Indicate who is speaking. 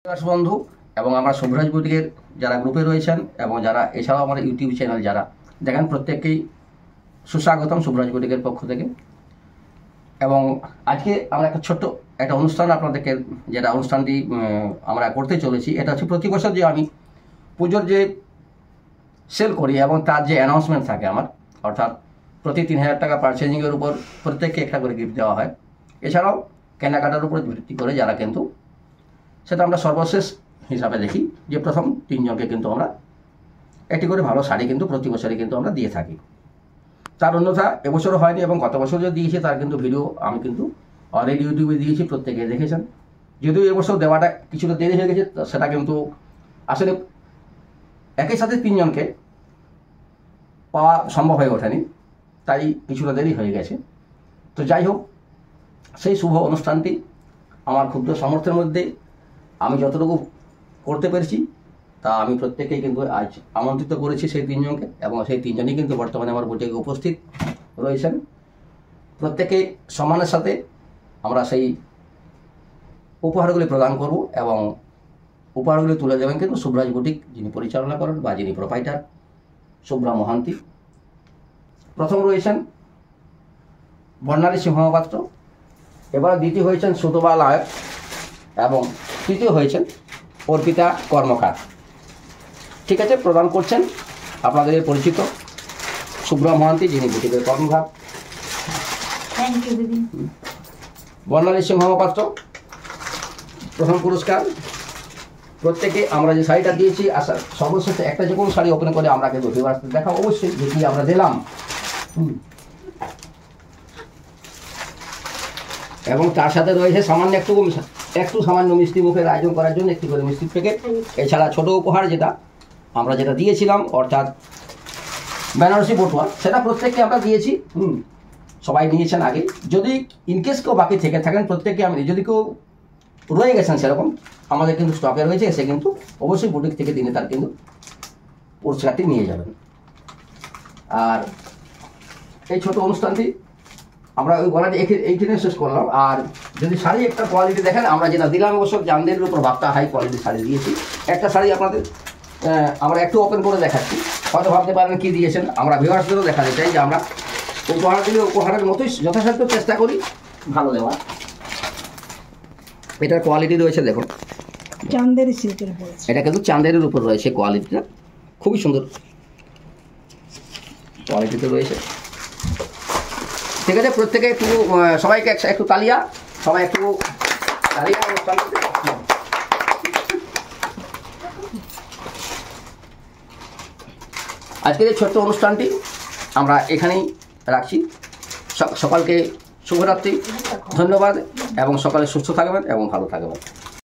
Speaker 1: বন্ধু এবং আমরা শুভরাজ বুটিকের যারা গ্রুপে রয়েছেন এবং যারা এছাড়াও আমার ইউটিউব চ্যানেল যারা দেখেন প্রত্যেককেই সুস্বাগতম শুভরাজ বুটিকের পক্ষ থেকে। এবং আজকে আমরা একটা ছোট্ট একটা অনুষ্ঠান আপনাদেরকে যেটা অনুষ্ঠানটি আমরা করতে চলেছি, এটা হচ্ছে প্রতি বছর যে আমি পুজোর যে সেল করি এবং তার যে অ্যানাউন্সমেন্ট থাকে আমার, অর্থাৎ প্রতি 3000 টাকা পারচেজিংয়ের উপর প্রত্যেককে একটা করে গিফট দেওয়া হয়। এছাড়াও কেনাকাটার উপর ভিত্তি করে যারা কিন্তু সেটা আমরা সর্বশেষ হিসাবে দেখি যে প্রথম 3 জনকে কিন্তু আমরা একটি করে ভালো শাড়ি কিন্তু প্রতি বছরই কিন্তু আমরা দিয়ে থাকি। তার অন্যথা এবছরও হয়নি এবং গত বছর যে দিয়েছি তার কিন্তু ভিডিও আমি কিন্তু অলরেডি ইউটিউবে দিয়েছি, প্রত্যেকে দেখেছেন। যদিও এবছর দেওয়াটা কিছুটা দেরি হয়ে গেছে, সেটা কিন্তু আসলে একই সাথে 3 জনকে পাওয়া সম্ভব হয়ে ওঠেনি, তাই কিছুটা দেরি হয়ে গেছে। তো যাই হোক, সেই শুভ অনুষ্ঠানটি আমার ক্ষুদ্র সামর্থ্যের মধ্যে আমি যতটুকু করতে পেরেছি তা আমি প্রত্যেকেই কিন্তু আজ আমন্ত্রিত করেছি সেই 3 জনকে, এবং সেই 3 জনই কিন্তু বর্তমানে আমার বুটিকে উপস্থিত রয়েছেন। প্রত্যেকে সম্মানের সাথে আমরা সেই উপহারগুলি প্রদান করব এবং উপহারগুলি তুলে দেবেন কিন্তু শুভরাজ বুটিক যিনি পরিচালনা করেন বা যিনি প্রোপাইটার শুভ্রা মহান্তি। প্রথম রয়েছেন বর্ণালী সিংহপাত্র, এবার দ্বিতীয় হয়েছেন সুতবা নায়ক এবং তৃতীয় হয়েছেন অর্পিতা কর্মকার। ঠিক আছে, প্রদান করছেন আপনাদের পরিচিত শুভ্রা মহান্তি যিনি বুটিকের কর্মকার।
Speaker 2: থ্যাংক ইউ দিদি।
Speaker 1: বর্ণালী সিংহপাত্র প্রথম পুরস্কার। প্রত্যেকে আমরা যে শাড়িটা দিয়েছি সর্বশেষে একটা যে কোনো শাড়ি ওপেন করে আমরা কিন্তু ভিউয়ার্সদের দেখা অবশ্যই যেটি আমরা দিলাম। এবং তার সাথে রয়েছে সামান্য একটু সামান্য মিষ্টি মুখের আয়োজন করার জন্য একটি করে মিষ্টির প্যাকেট। এছাড়া ছোট উপহার যেটা আমরা দিয়েছিলাম অর্থাৎ বেনারসি বটুয়া, সেটা প্রত্যেককে আমরা দিয়েছি। সবাই নিয়েছেন আগে। যদি ইনকেস কেউ বাকি থেকে থাকেন প্রত্যেককে আমি, যদি কেউ রয়ে গেছেন সেরকম আমাদের কিন্তু স্টকে রয়েছে, এসে কিন্তু অবশ্যই বুটিক থেকে দিনে তার কিন্তু পুরস্কারটি নিয়ে যাবেন। আর এই ছোট অনুষ্ঠানটি আমরা ওই গলাটি এইখানে শেষ করলাম। আর যদি শাড়ি একটা কোয়ালিটি দেখেন, আমরা যেটা দিলাম অবশ্য জামদের উপর ভাবটা হাই কোয়ালিটির শাড়ি দিয়েছি। একটা শাড়ি আপনাদের আমরা একটু ওপেন করে দেখাচ্ছি, হয়তো ভাবতে পারেন কী দিয়েছেন। আমরা ভিউয়ার্সদেরও দেখাতে চাই যে আমরা উপহার দিলে উপহারের মতোই যথাসাধ্য চেষ্টা করি ভালো দেওয়ার। এটার কোয়ালিটি রয়েছে দেখুন,
Speaker 2: চান্দেরি সিল্কের উপর,
Speaker 1: এটা কিন্তু চান্দেরের উপর রয়েছে। কোয়ালিটিটা খুবই সুন্দর কোয়ালিটিতে রয়েছে। ঠিক আছে, প্রত্যেকে একটু সবাইকে একটু তালিয়া, সবাই একটু তালিয়া। আজকের এই ছোট্ট অনুষ্ঠানটি আমরা এখানেই রাখছি। সকালকে শুভরাত্রি, ধন্যবাদ এবং সকালে সুস্থ থাকবেন এবং ভালো থাকবেন।